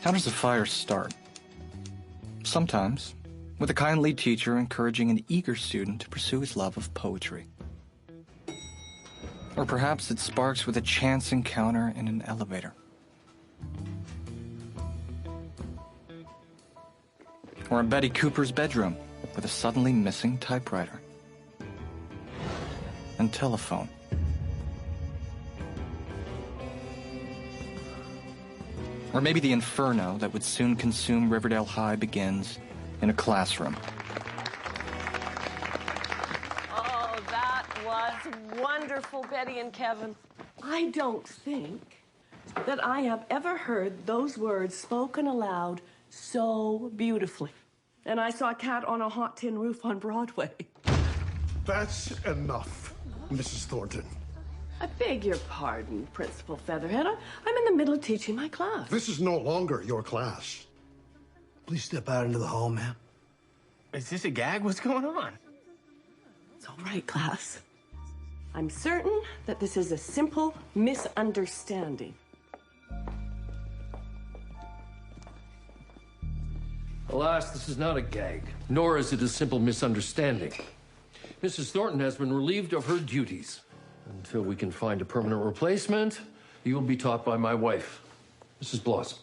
How does a fire start? Sometimes with a kindly teacher encouraging an eager student to pursue his love of poetry. Or perhaps it sparks with a chance encounter in an elevator. Or in Betty Cooper's bedroom with a suddenly missing typewriter and telephone. Or maybe the inferno that would soon consume Riverdale High begins in a classroom. Oh, that was wonderful, Betty and Kevin. I don't think that I have ever heard those words spoken aloud so beautifully. And I saw a cat on a hot tin roof on Broadway. That's enough, Mrs. Thornton. I beg your pardon, Principal Featherhead. I'm in the middle of teaching my class. This is no longer your class. Please step out into the hall, ma'am. Is this a gag? What's going on? It's all right, class. I'm certain that this is a simple misunderstanding. Alas, this is not a gag, nor is it a simple misunderstanding. Mrs. Thornton has been relieved of her duties. Until we can find a permanent replacement, you will be taught by my wife, Mrs. Blossom.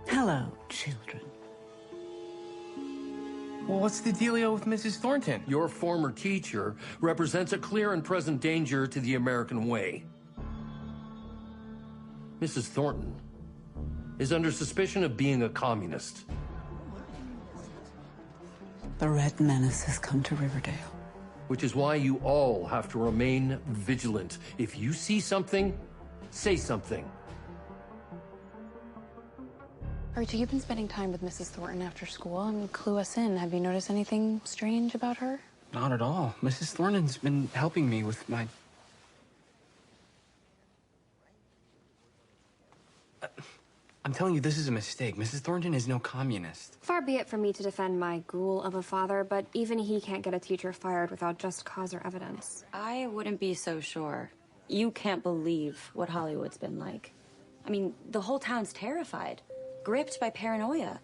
Hello, children. Well, what's the dealio with Mrs. Thornton? Your former teacher represents a clear and present danger to the American way. Mrs. Thornton is under suspicion of being a communist. The Red Menace has come to Riverdale. Which is why you all have to remain vigilant. If you see something, say something. Archie, you've been spending time with Mrs. Thornton after school, and clue us in. Have you noticed anything strange about her? Not at all. Mrs. Thornton's been helping me with my... I'm telling you, this is a mistake. Mrs. Thornton is no communist. Far be it from me to defend my ghoul of a father, but even he can't get a teacher fired without just cause or evidence. I wouldn't be so sure. You can't believe what Hollywood's been like. I mean, the whole town's terrified, gripped by paranoia.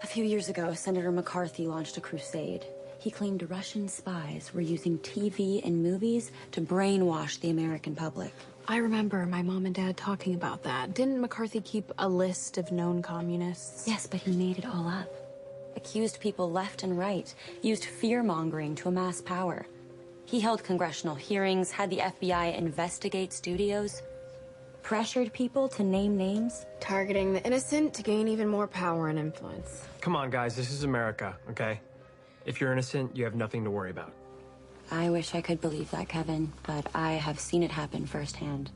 A few years ago, Senator McCarthy launched a crusade. He claimed Russian spies were using TV and movies to brainwash the American public. I remember my mom and dad talking about that. Didn't McCarthy keep a list of known communists? Yes, but he made it all up. Accused people left and right, used fear-mongering to amass power. He held congressional hearings, had the FBI investigate studios, pressured people to name names. Targeting the innocent to gain even more power and influence. Come on, guys. This is America, okay? If you're innocent, you have nothing to worry about. I wish I could believe that, Kevin, but I have seen it happen firsthand.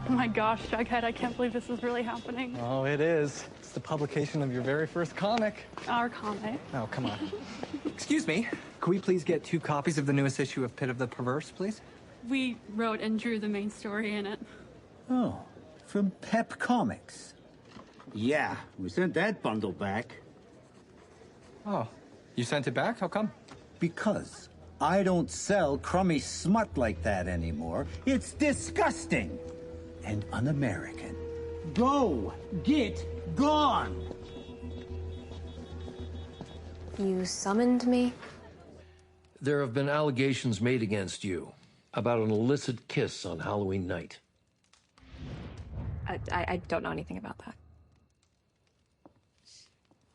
Oh my gosh, Jughead, I can't believe this is really happening. Oh, it is. It's the publication of your very first comic. Our comic. Oh, come on. Excuse me. Could we please get 2 copies of the newest issue of Pit of the Perverse, please? We wrote and drew the main story in it. Oh, from Pep Comics. Yeah, we sent that bundle back. Oh, you sent it back? How come? Because I don't sell crummy smut like that anymore. It's disgusting and un-American. Go! Get gone! You summoned me? There have been allegations made against you about an illicit kiss on Halloween night. I don't know anything about that.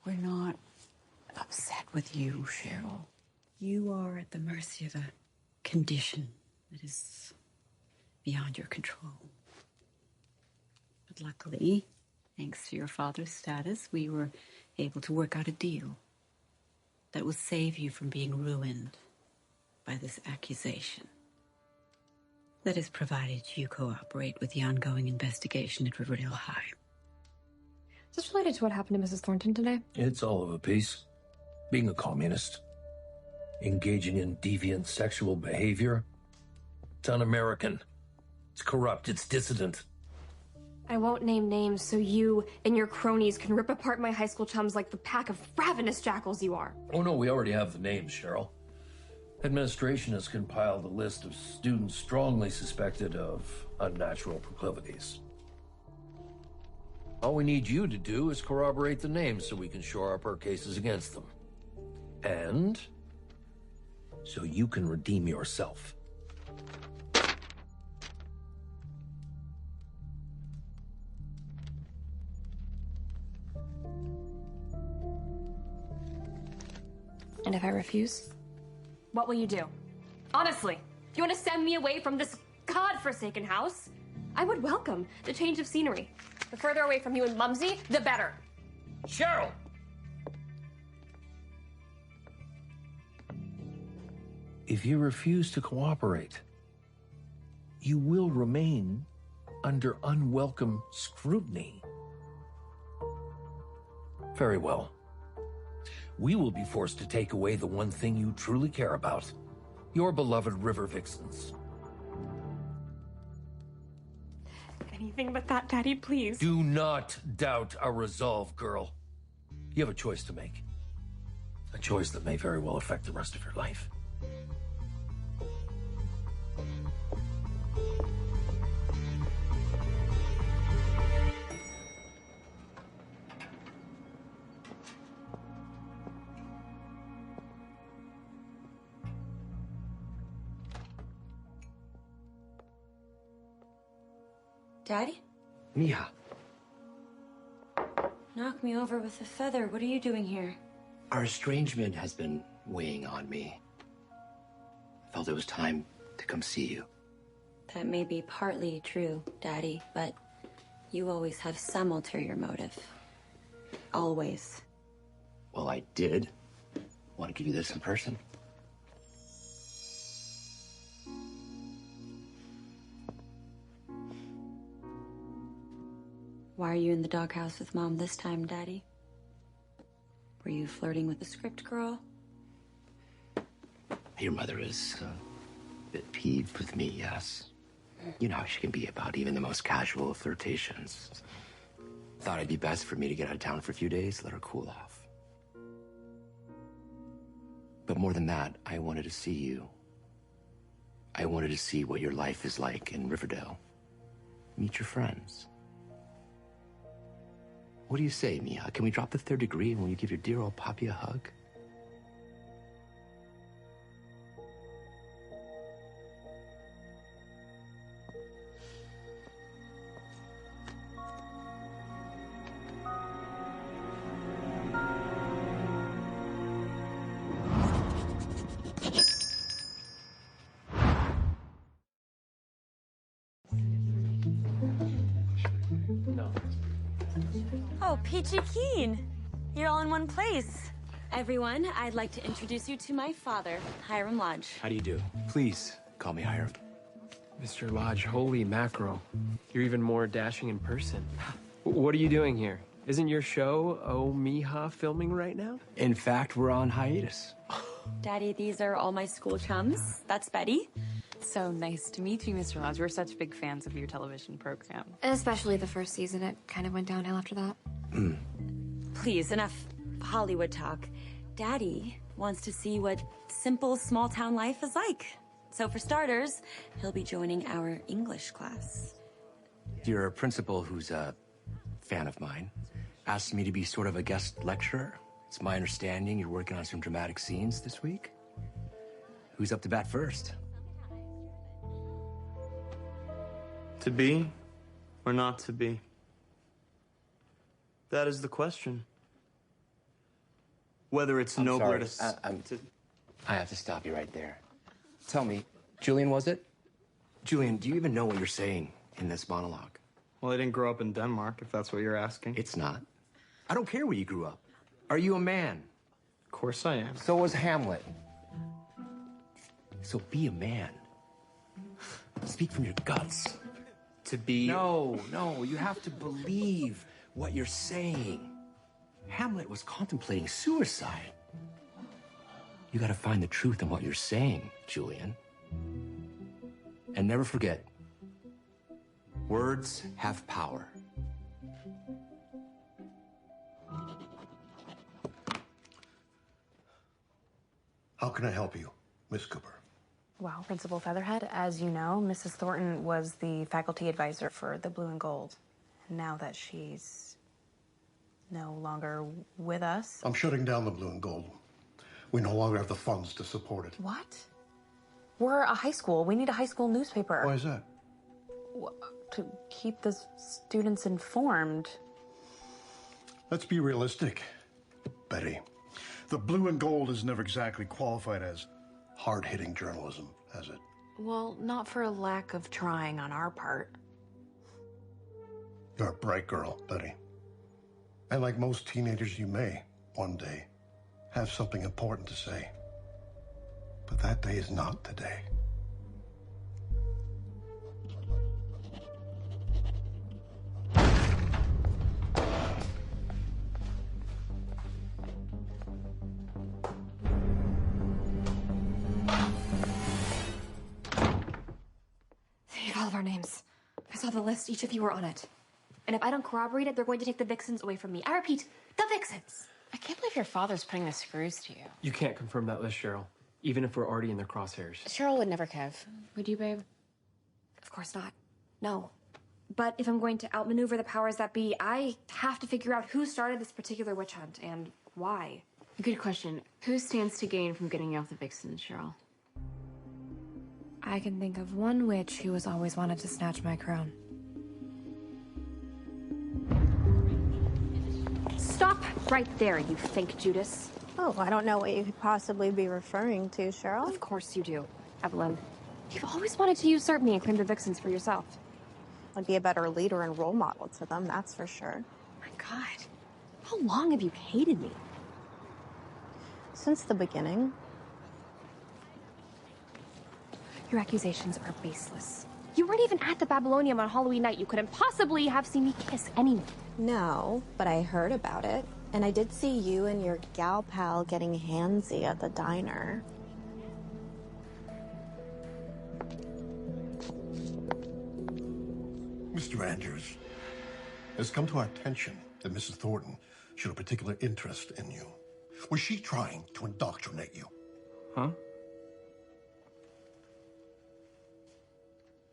We're not upset with you, Cheryl. You are at the mercy of a condition that is beyond your control. But luckily, thanks to your father's status, we were able to work out a deal that will save you from being ruined by this accusation. That is provided you cooperate with the ongoing investigation at Riverdale High. Is this related to what happened to Mrs. Thornton today? It's all of a piece. Being a communist, engaging in deviant sexual behavior. It's un-American. It's corrupt. It's dissident. I won't name names so you and your cronies can rip apart my high school chums like the pack of ravenous jackals you are. Oh, no, we already have the names, Cheryl. Administration has compiled a list of students strongly suspected of unnatural proclivities. All we need you to do is corroborate the names so we can shore up our cases against them. And so you can redeem yourself. And if I refuse, what will you do? Honestly, if you want to send me away from this godforsaken house, I would welcome the change of scenery. The further away from you and Mumsy, the better. Cheryl! If you refuse to cooperate, you will remain under unwelcome scrutiny. Very well. We will be forced to take away the one thing you truly care about, your beloved river vixens. Anything but that, Daddy, please. Do not doubt our resolve, girl. You have a choice to make. A choice that may very well affect the rest of your life. Daddy? Mija. Knock me over with a feather. What are you doing here? Our estrangement has been weighing on me. I felt it was time to come see you. That may be partly true, Daddy, but you always have some ulterior motive. Always. Well, I did want to give you this in person. Why are you in the doghouse with Mom this time, Daddy? Were you flirting with the script girl? Your mother is a bit peeved with me, yes. You know how she can be about even the most casual of flirtations. Thought it'd be best for me to get out of town for a few days, let her cool off. But more than that, I wanted to see you. I wanted to see what your life is like in Riverdale. Meet your friends. What do you say, Mija? Can we drop the third degree and will you give your dear old Poppy a hug? Oh, Peachy Keen. You're all in one place. Everyone, I'd like to introduce you to my father, Hiram Lodge. How do you do? Please call me Hiram. Mr. Lodge, holy mackerel. You're even more dashing in person. What are you doing here? Isn't your show, Oh Mija, filming right now? In fact, we're on hiatus. Daddy, these are all my school chums. That's Betty. So nice to meet you, Mr. Lodge. We're such big fans of your television program. Especially the first season. It kind of went downhill after that. Please, enough Hollywood talk. Daddy wants to see what simple small-town life is like. So for starters, he'll be joining our English class. Your principal, who's a fan of mine, asked me to be sort of a guest lecturer. It's my understanding you're working on some dramatic scenes this week. Who's up to bat first? To be or not to be? That is the question. Whether it's nobler to... I have to stop you right there. Tell me, Julian, was it? Julian, do you even know what you're saying in this monologue? Well, I didn't grow up in Denmark, if that's what you're asking. It's not. I don't care where you grew up. Are you a man? Of course I am. So was Hamlet. So be a man. Speak from your guts. To be... No, you have to believe what you're saying. Hamlet was contemplating suicide. You gotta find the truth in what you're saying, Julian. And never forget, words have power. How can I help you, Miss Cooper? Well, Principal Featherhead, as you know, Mrs. Thornton was the faculty advisor for the Blue and Gold. Now that she's no longer with us... I'm shutting down the Blue and Gold. We no longer have the funds to support it. What? We're a high school. We need a high school newspaper. Why is that? To keep the students informed. Let's be realistic, Betty. The Blue and Gold is never exactly qualified as hard-hitting journalism, has it? Well, not for a lack of trying on our part. You're a bright girl, Betty. And like most teenagers, you may, one day, have something important to say. But that day is not today. They have all of our names. I saw the list. Each of you were on it. And if I don't corroborate it, they're going to take the Vixens away from me. I repeat, the Vixens. I can't believe your father's putting the screws to you. You can't confirm that list, Cheryl, even if we're already in their crosshairs. Cheryl would never, Kev. Would you, babe? Of course not. No. But if I'm going to outmaneuver the powers that be, I have to figure out who started this particular witch hunt and why. Good question. Who stands to gain from getting you off the Vixens, Cheryl? I can think of one witch who has always wanted to snatch my crown. Stop right there, you fake Judas. Oh, I don't know what you could possibly be referring to, Cheryl. Of course you do, Evelyn. You've always wanted to usurp me and claim the Vixens for yourself. I'd be a better leader and role model to them, that's for sure. My God, how long have you hated me? Since the beginning. Your accusations are baseless. You weren't even at the Babylonium on Halloween night. You couldn't possibly have seen me kiss anyone. No, but I heard about it. And I did see you and your gal pal getting handsy at the diner. Mr. Andrews, it's come to our attention that Mrs. Thornton showed a particular interest in you. Was she trying to indoctrinate you? Huh?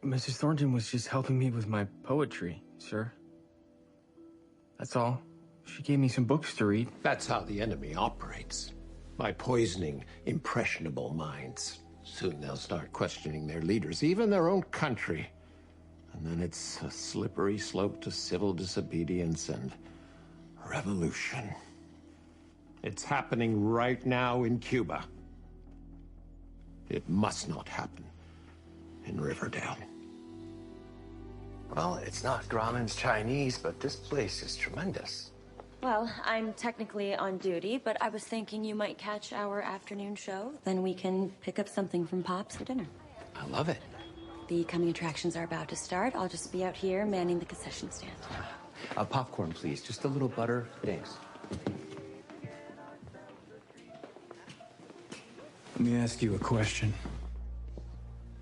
Mrs. Thornton was just helping me with my poetry, sir. That's all. She gave me some books to read. That's how the enemy operates. By poisoning impressionable minds. Soon they'll start questioning their leaders, even their own country. And then it's a slippery slope to civil disobedience and revolution. It's happening right now in Cuba. It must not happen in Riverdale. Well, it's not Grauman's Chinese, but this place is tremendous. Well, I'm technically on duty, but I was thinking you might catch our afternoon show. Then we can pick up something from Pops for dinner. I love it. The coming attractions are about to start. I'll just be out here manning the concession stand. Popcorn, please. Just a little butter. Thanks. Let me ask you a question.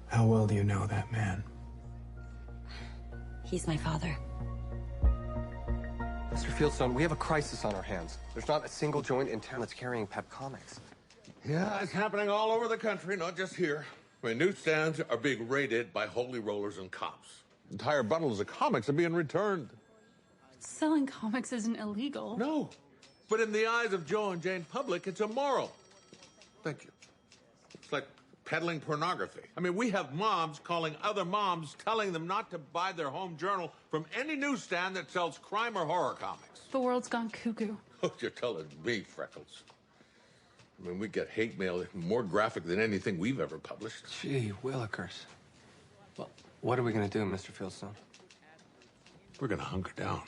How well do you know that man? He's my father. Mr. Fieldstone, we have a crisis on our hands. There's not a single joint in town that's carrying Pep comics. Yeah, it's happening all over the country, not just here. I mean, newsstands are being raided by holy rollers and cops. Entire bundles of comics are being returned. Selling comics isn't illegal. No, but in the eyes of Joe and Jane Public, it's immoral. Thank you. It's like peddling pornography. I mean, we have moms calling other moms, telling them not to buy their home journal from any newsstand that sells crime or horror comics. The world's gone cuckoo. Oh, you're telling me, Freckles. I mean, we get hate mail more graphic than anything we've ever published. Gee, Willikers. Well, what are we going to do, Mr. Fieldstone? We're going to hunker down.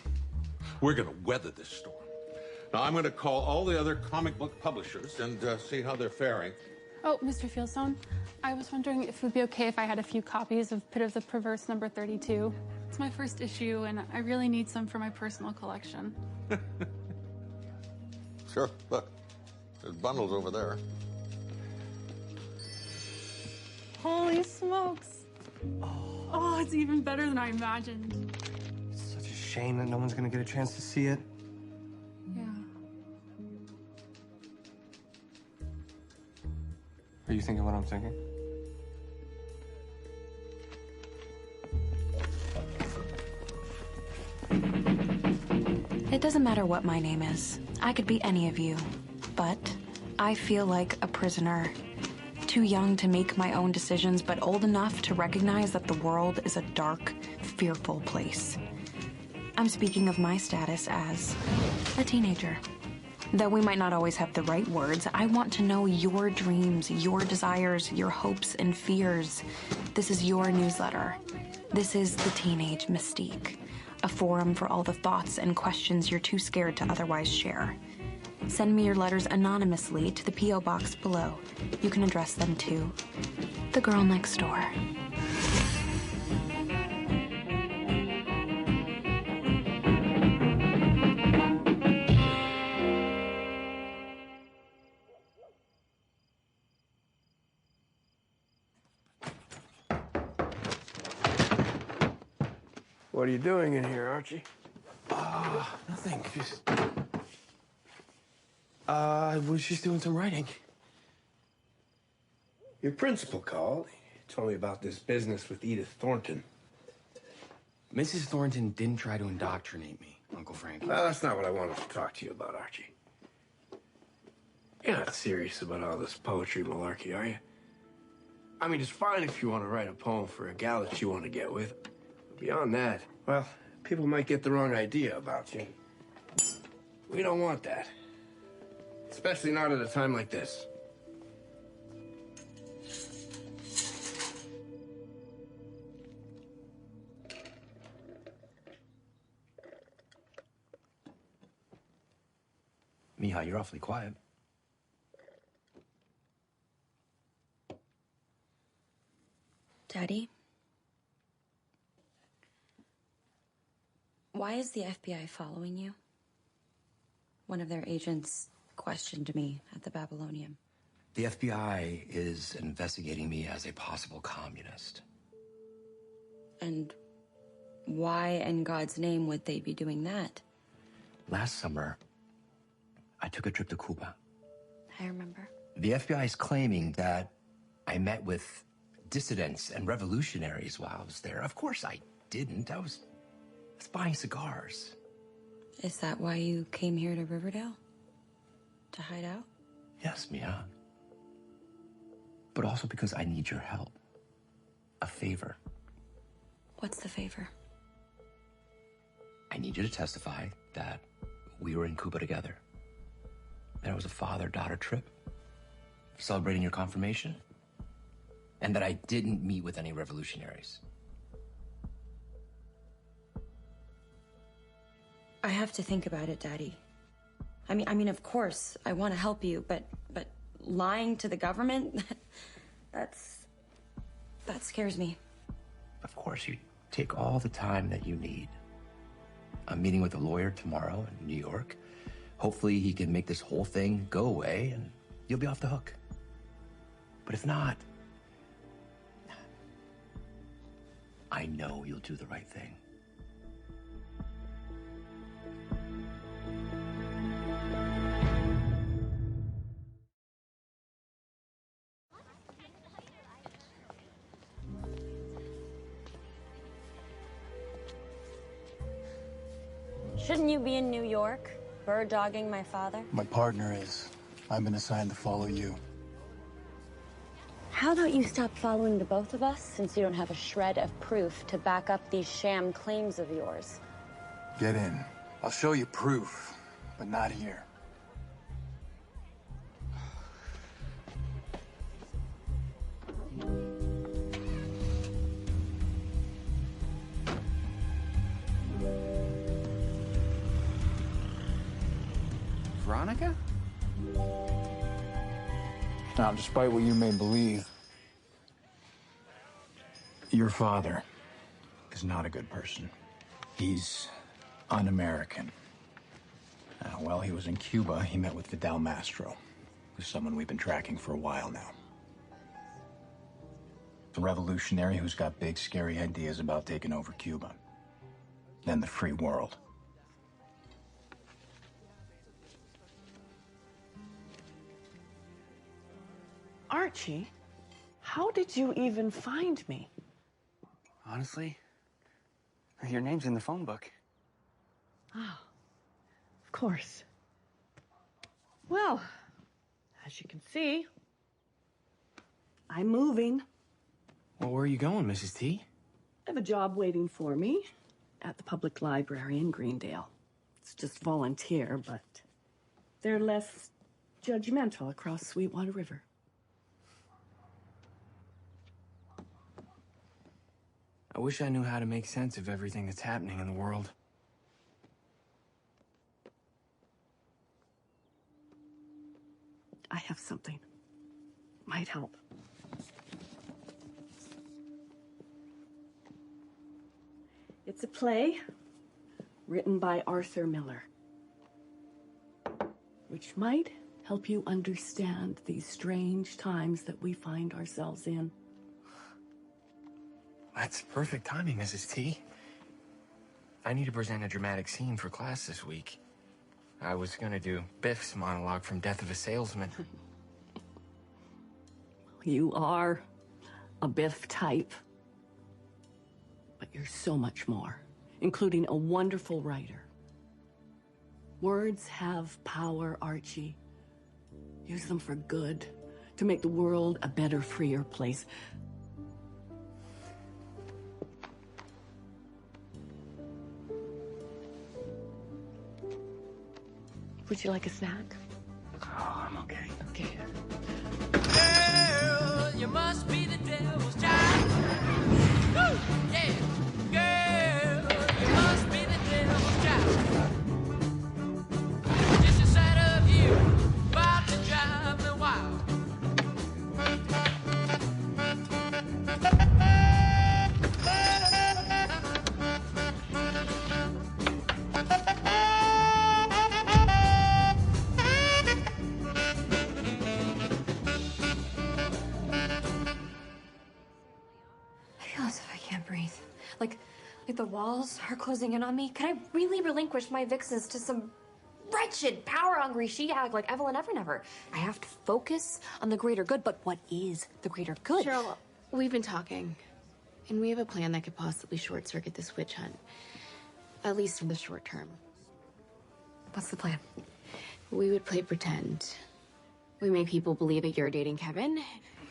We're going to weather this storm. Now, I'm going to call all the other comic book publishers and see how they're faring. Oh, Mr. Fieldstone, I was wondering if it would be okay if I had a few copies of Pit of the Perverse number 32. It's my first issue, and I really need some for my personal collection. Sure, look. There's bundles over there. Holy smokes. Oh, it's even better than I imagined. It's such a shame that no one's going to get a chance to see it. Yeah. Are you thinking what I'm thinking? It doesn't matter what my name is. I could be any of you. But I feel like a prisoner. Too young to make my own decisions, but old enough to recognize that the world is a dark, fearful place. I'm speaking of my status as a teenager. Though we might not always have the right words, I want to know your dreams, your desires, your hopes and fears. This is your newsletter. This is the Teenage Mystique, a forum for all the thoughts and questions you're too scared to otherwise share. Send me your letters anonymously to the P.O. box below. You can address them to the girl next door. What are you doing in here, Archie? Nothing. I was just doing some writing. Your principal called. He told me about this business with Edith Thornton. Mrs. Thornton didn't try to indoctrinate me, Uncle Frank. Well, that's not what I wanted to talk to you about, Archie. You're not serious about all this poetry malarkey, are you? I mean, it's fine if you want to write a poem for a gal that you want to get with. But beyond that, well, people might get the wrong idea about you. We don't want that. Especially not at a time like this. Mija, you're awfully quiet. Daddy? Why is the FBI following you? One of their agents questioned me at the Babylonium. The FBI is investigating me as a possible communist. And why in God's name would they be doing that? Last summer, I took a trip to Cuba. I remember. The FBI is claiming that I met with dissidents and revolutionaries while I was there. Of course I didn't. I was buying cigars. Is that why you came here to Riverdale? To hide out? Yes, Mia. But also because I need your help. A favor. What's the favor? I need you to testify that we were in Cuba together. That it was a father-daughter trip, celebrating your confirmation, and that I didn't meet with any revolutionaries. I have to think about it, Daddy. I mean, of course, I want to help you, but lying to the government, that scares me. Of course, you take all the time that you need. I'm meeting with a lawyer tomorrow in New York. Hopefully he can make this whole thing go away and you'll be off the hook. But if not, I know you'll do the right thing. Shouldn't you be in New York, bird-dogging my father? My partner is. I've been assigned to follow you. How about you stop following the both of us, since you don't have a shred of proof to back up these sham claims of yours? Get in. I'll show you proof, but not here. Veronica? Now, despite what you may believe, your father is not a good person. He's un-American. While he was in Cuba, he met with Fidel Mastro, who's someone we've been tracking for a while now. A revolutionary who's got big, scary ideas about taking over Cuba. Then the free world. Archie, how did you even find me? Honestly, your name's in the phone book. Oh, of course. Well, as you can see, I'm moving. Well, where are you going, Mrs. T? I have a job waiting for me at the public library in Greendale. It's just volunteer, but they're less judgmental across Sweetwater River. I wish I knew how to make sense of everything that's happening in the world. I have something. Might help. It's a play written by Arthur Miller, which might help you understand these strange times that we find ourselves in. That's perfect timing, Mrs. T. I need to present a dramatic scene for class this week. I was gonna do Biff's monologue from Death of a Salesman. You are a Biff type, but you're so much more, including a wonderful writer. Words have power, Archie. Use them for good, to make the world a better, freer place. Would you like a snack? Oh, I'm okay. Okay. Girl, you must be the devil's child. Woo! Yeah. Girl, you must be the devil's child. Just the sight of you about to drive me wild. Like the walls are closing in on me. Can I really relinquish my vixens to some wretched, power-hungry she-hag like Evelyn Evernever? I have to focus on the greater good, but what is the greater good? Cheryl, we've been talking, and we have a plan that could possibly short-circuit this witch hunt. At least in the short term. What's the plan? We would play pretend. We make people believe that you're dating Kevin,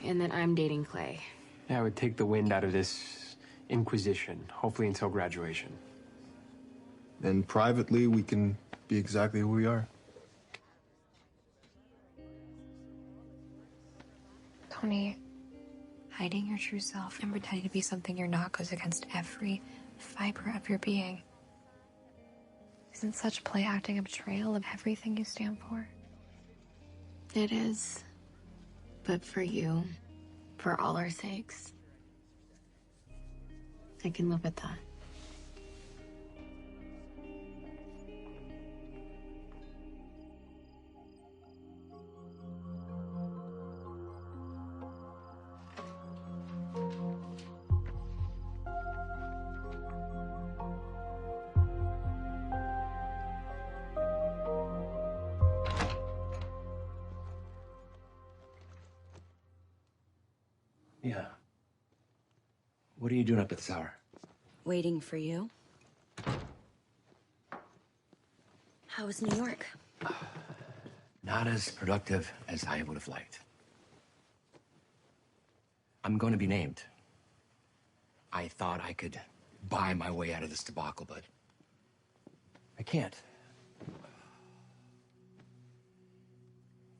and that I'm dating Clay. Yeah, I would take the wind out of this inquisition, hopefully until graduation. And privately, we can be exactly who we are. Tony, hiding your true self and pretending to be something you're not goes against every fiber of your being. Isn't such play acting a betrayal of everything you stand for? It is. But for you, for all our sakes, I can live with that. Yeah. What are you doing up at this hour? Waiting for you. How was New York? Not as productive as I would have liked. I'm going to be named. I thought I could buy my way out of this debacle, but I can't.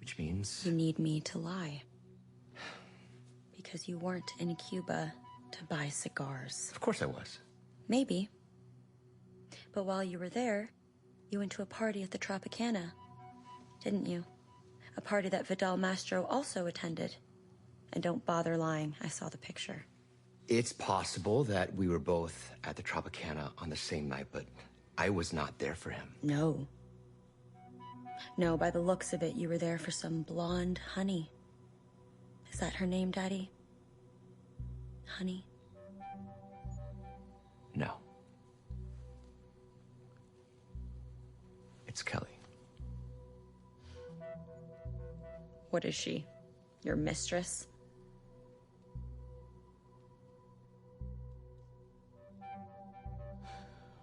Which means... You need me to lie. Because you weren't in Cuba to buy cigars. Of course I was. Maybe. But while you were there, you went to a party at the Tropicana, didn't you? A party that Vidal Mastro also attended. And don't bother lying, I saw the picture. It's possible that we were both at the Tropicana on the same night, but I was not there for him. No. No, by the looks of it, you were there for some blonde honey. Is that her name, Daddy? Honey? No. It's Kelly. What is she? your mistress.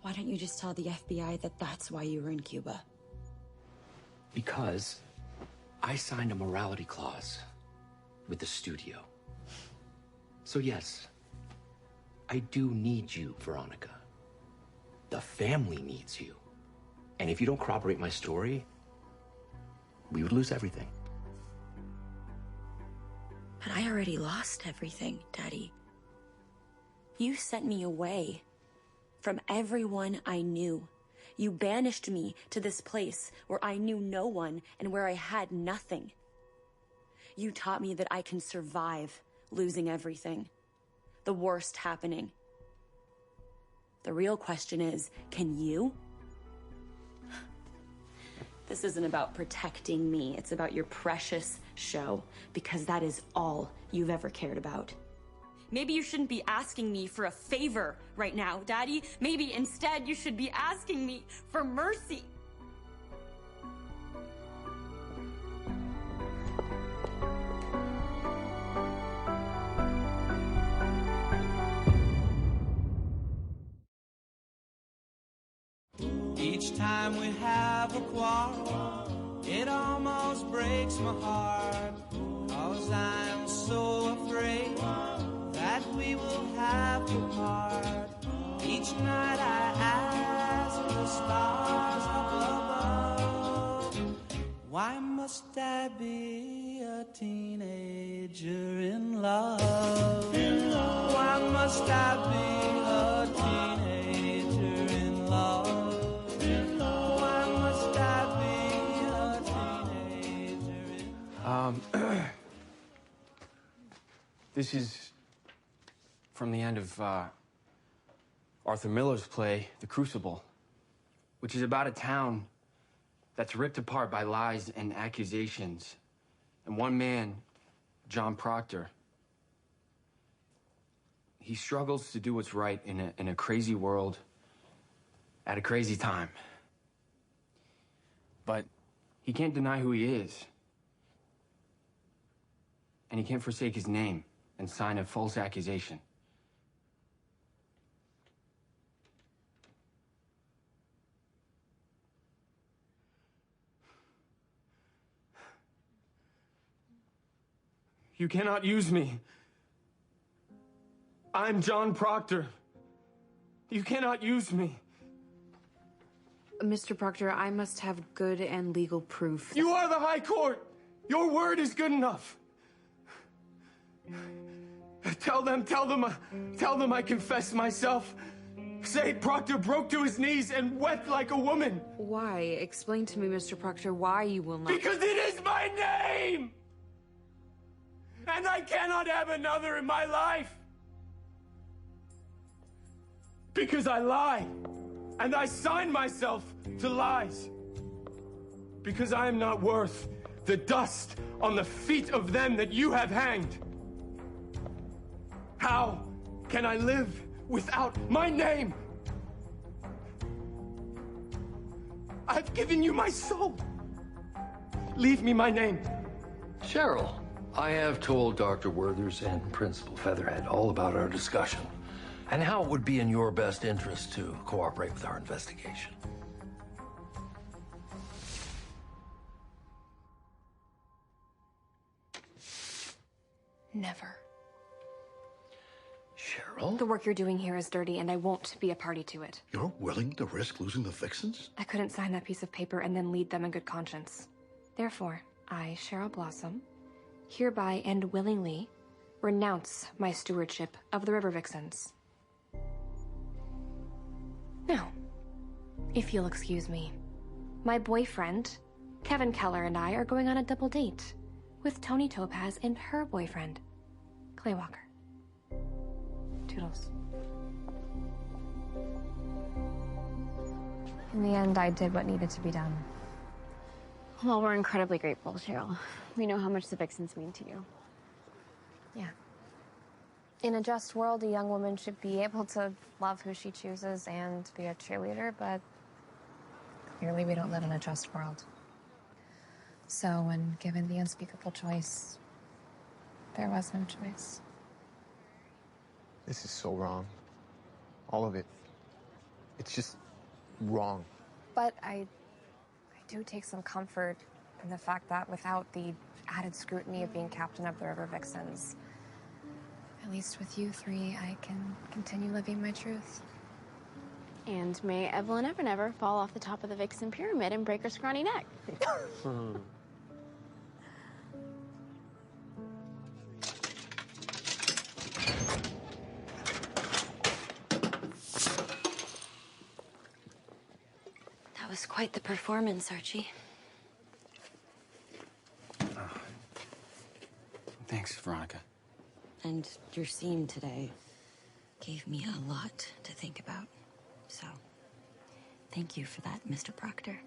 Why don't you just tell the FBI that that's why you were in Cuba? Because I signed a morality clause with the studio. So yes, I do need you, Veronica. The family needs you. And if you don't corroborate my story, we would lose everything. But I already lost everything, Daddy. You sent me away from everyone I knew. You banished me to this place where I knew no one and where I had nothing. You taught me that I can survive losing everything, the worst happening. The real question is, can you? This isn't about protecting me. It's about your precious show, because that is all you've ever cared about. Maybe you shouldn't be asking me for a favor right now, Daddy. Maybe instead you should be asking me for mercy. Each time we have a quarrel, it almost breaks my heart, 'cause I'm so afraid that we will have to part. Each night I ask the stars up above, why must I be a teenager in love? Why must I be a teenager in love? This is from the end of Arthur Miller's play, The Crucible, which is about a town that's ripped apart by lies and accusations. And one man, John Proctor, he struggles to do what's right in a crazy world at a crazy time. But he can't deny who he is. And he can't forsake his name and sign a false accusation. You cannot use me. I'm John Proctor. You cannot use me. Mr. Proctor, I must have good and legal proof. You are the High Court. Your word is good enough. Tell them I confess myself. Say Proctor broke to his knees and wept like a woman. Why? Explain to me, Mr. Proctor, why you will not. Because it is my name! And I cannot have another in my life. Because I lie. And I sign myself to lies. Because I am not worth the dust on the feet of them that you have hanged. How can I live without my name? I've given you my soul. Leave me my name. Cheryl, I have told Dr. Werthers and Principal Featherhead all about our discussion and how it would be in your best interest to cooperate with our investigation. Never. Cheryl? The work you're doing here is dirty, and I won't be a party to it. You're willing to risk losing the Vixens? I couldn't sign that piece of paper and then lead them in good conscience. Therefore, I, Cheryl Blossom, hereby and willingly renounce my stewardship of the River Vixens. Now, if you'll excuse me, my boyfriend, Kevin Keller, and I are going on a double date with Tony Topaz and her boyfriend, Clay Walker. Toodles. In the end, I did what needed to be done. Well, we're incredibly grateful, Cheryl. We know how much the Vixens mean to you. Yeah. In a just world, a young woman should be able to love who she chooses and be a cheerleader, but clearly we don't live in a just world. So when given the unspeakable choice, There was no choice. This is so wrong. All of it. It's just wrong. But I do take some comfort in the fact that without the added scrutiny of being captain of the River Vixens, at least with you three, I can continue living my truth. And may Evelyn ever never fall off the top of the Vixen pyramid and break her scrawny neck. That was quite the performance, Archie. Thanks, Veronica. And your scene today gave me a lot to think about. So, thank you for that, Mr. Proctor.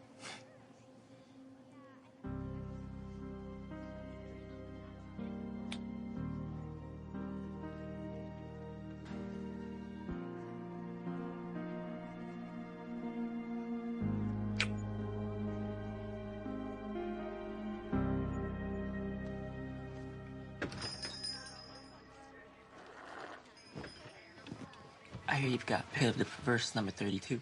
I hear you've got Pit of the Perverse number 32.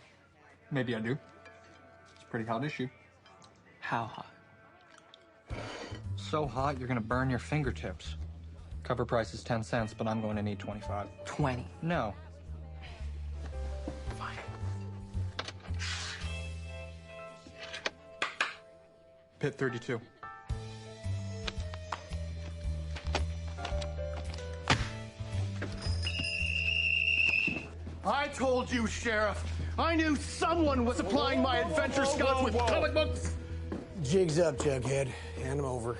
Maybe I do. It's a pretty hot issue. How hot? So hot, you're gonna burn your fingertips. Cover price is 10 cents, but I'm going to need 25. 20? No. Fine. Pit 32. I told you, Sheriff. I knew someone was supplying my adventure scouts with comic books. Jig's up, Jughead. Hand him over.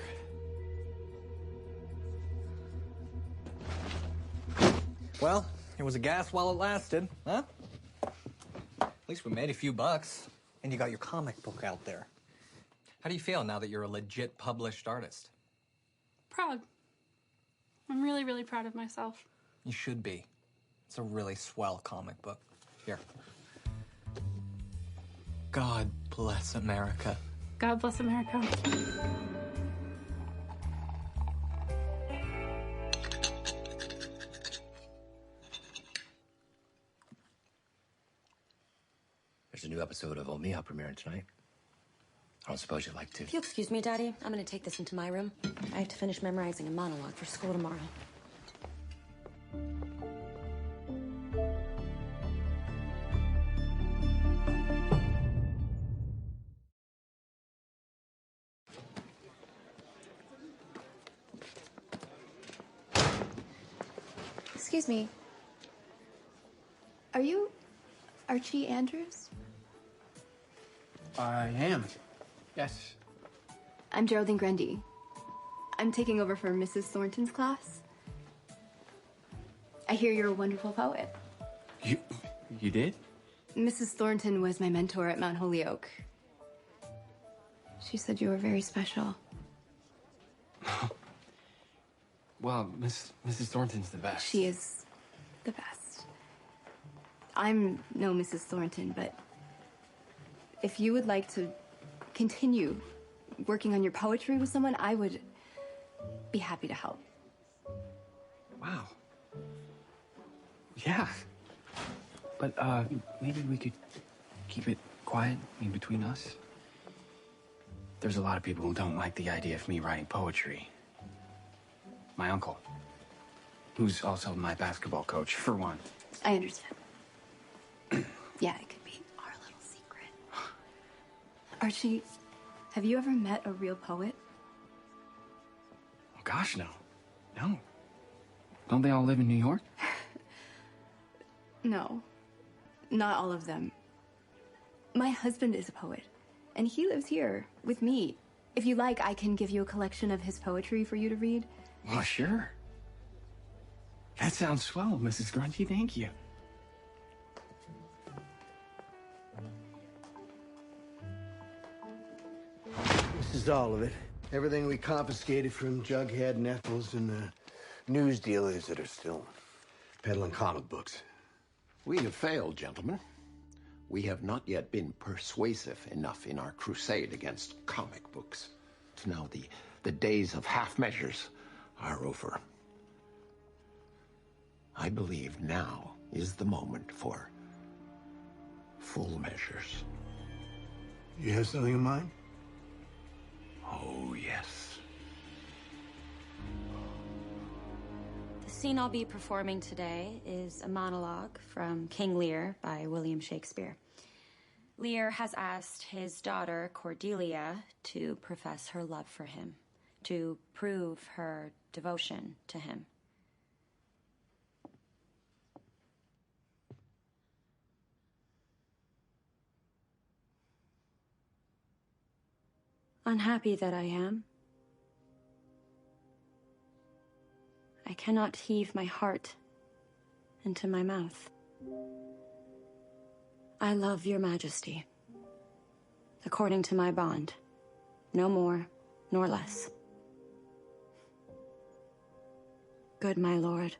Well, it was a gas while it lasted, huh? At least we made a few bucks, and you got your comic book out there. How do you feel now that you're a legit published artist? Proud. I'm really, really proud of myself. You should be. It's a really swell comic book. Here. God bless America. God bless America. There's a new episode of Omiya premiering tonight. I don't suppose you'd like to. If you'll excuse me, Daddy, I'm gonna take this into my room. I have to finish memorizing a monologue for school tomorrow. Excuse me. Are you Archie Andrews? I am. Yes. I'm Geraldine Grundy. I'm taking over for Mrs. Thornton's class. I hear you're a wonderful poet. You did? Mrs. Thornton was my mentor at Mount Holyoke. She said you were very special. Well, Mrs. Thornton's the best. She is the best. I'm no Mrs. Thornton, but if you would like to continue working on your poetry with someone, I would be happy to help. Wow. Yeah. But, maybe we could keep it quiet in between us. There's a lot of people who don't like the idea of me writing poetry. My uncle, who's also my basketball coach, for one. I understand. Yeah, it could be our little secret. Archie, have you ever met a real poet? Oh, gosh, no. No. Don't they all live in New York? No, not all of them. My husband is a poet, and he lives here with me. If you like, I can give you a collection of his poetry for you to read. Well, sure. That sounds swell, Mrs. Grundy. Thank you. This is all of it. Everything we confiscated from Jughead and Ethels and the news dealers that are still peddling comic books. We have failed, gentlemen. We have not yet been persuasive enough in our crusade against comic books. So now the days of half measures are over. I believe now is the moment for full measures. You have something in mind? Oh, yes. The scene I'll be performing today is a monologue from King Lear by William Shakespeare. Lear has asked his daughter, Cordelia, to profess her love for him, to prove her devotion to him. Unhappy that I am. I cannot heave my heart into my mouth. I love your majesty, according to my bond, no more nor less. Good my lord,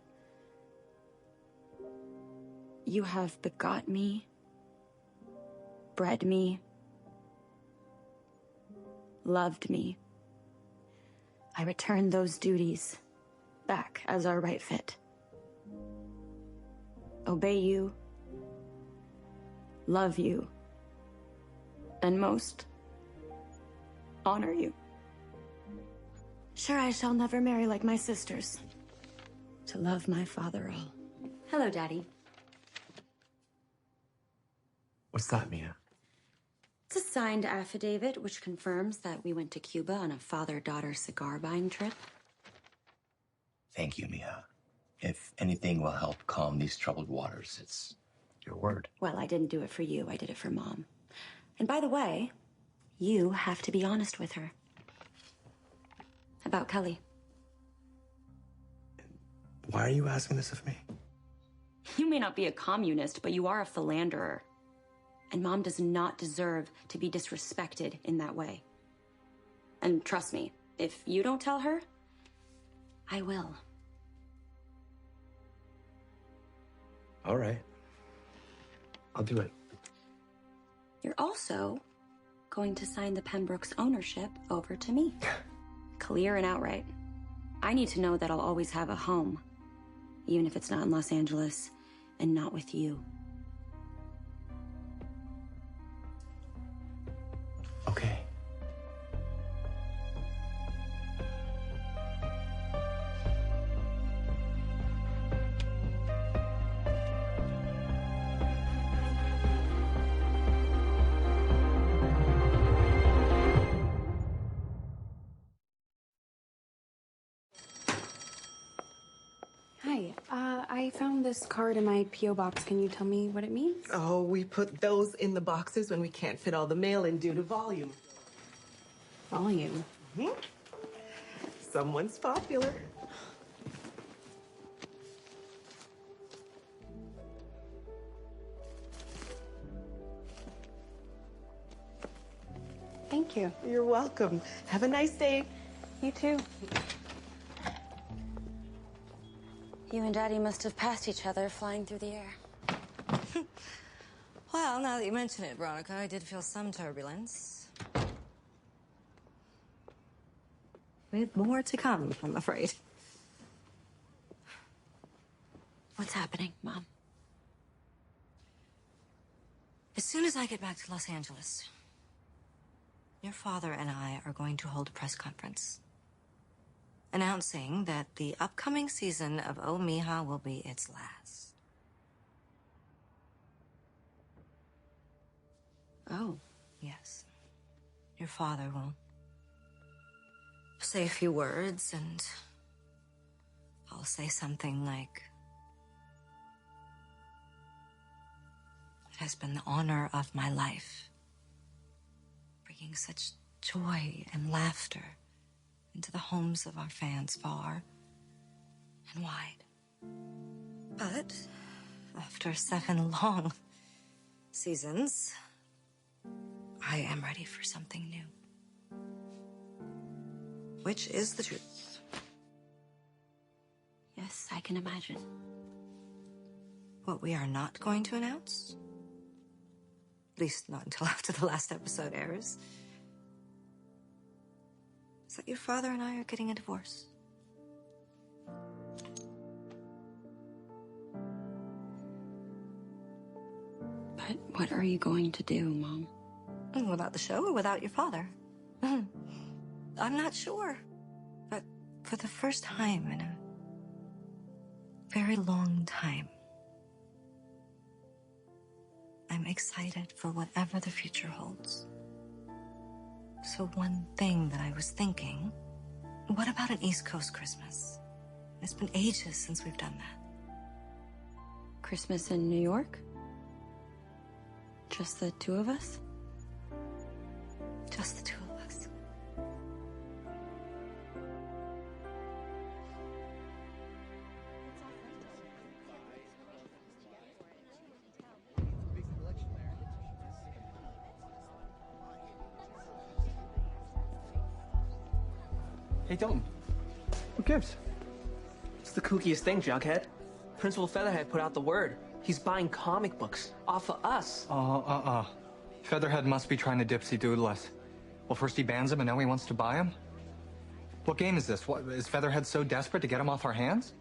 you have begot me, bred me, loved me. I return those duties back as are right fit. Obey you, love you, and most, honor you. Sure, I shall never marry like my sisters, to love my father all. Hello, Daddy. What's that, Mia? It's a signed affidavit which confirms that we went to Cuba on a father-daughter cigar buying trip. Thank you, Mia. If anything will help calm these troubled waters, it's your word. Well, I didn't do it for you. I did it for Mom. And by the way, you have to be honest with her. About Kelly. Why are you asking this of me? You may not be a communist, but you are a philanderer. And Mom does not deserve to be disrespected in that way. And trust me, if you don't tell her, I will. All right. I'll do it. You're also going to sign the Pembrokes ownership over to me. Clear and outright. I need to know that I'll always have a home, even if it's not in Los Angeles and not with you. Okay. Hi, I found this card in my P.O. box. Can you tell me what it means? Oh, we put those in the boxes when we can't fit all the mail in due to volume. Volume? Hmm? Someone's popular. Thank you. You're welcome. Have a nice day. You too. You and Daddy must have passed each other flying through the air. Well, now that you mention it, Veronica, I did feel some turbulence. With more to come, I'm afraid. What's happening, Mom? As soon as I get back to Los Angeles, your father and I are going to hold a press conference announcing that the upcoming season of Oh Mija will be its last. Oh. Yes. Your father will say a few words, and I'll say something like, "It has been the honor of my life, bringing such joy and laughter into the homes of our fans far and wide. But after 7 long seasons, I am ready for something new." Which is the truth. Yes, I can imagine. What we are not going to announce, at least not until after the last episode airs, is that your father and I are getting a divorce. What are you going to do, Mom? Without the show or without your father? I'm not sure. But for the first time in a very long time, I'm excited for whatever the future holds. So one thing that I was thinking, what about an East Coast Christmas? It's been ages since we've done that. Christmas in New York? Just the two of us? Just the two of us. Hey, Dalton. Who gives? It's the kookiest thing, Jughead. Principal Featherhead put out the word. He's buying comic books off of us. Featherhead must be trying to dipsy-doodle us. Well, first he bans him and now he wants to buy him? What game is this? What, is Featherhead so desperate to get him off our hands?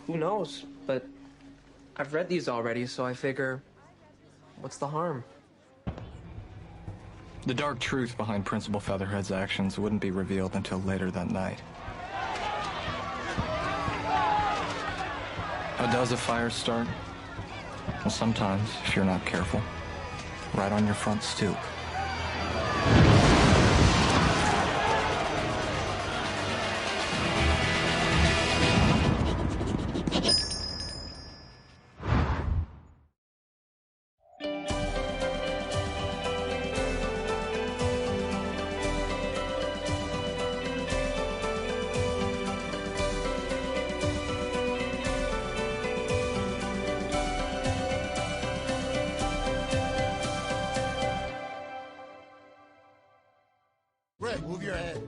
Who knows? But I've read these already, so I figure, what's the harm? The dark truth behind Principal Featherhead's actions wouldn't be revealed until later that night. How does a fire start? Well, sometimes, if you're not careful, right on your front stoop. Greg, move your head.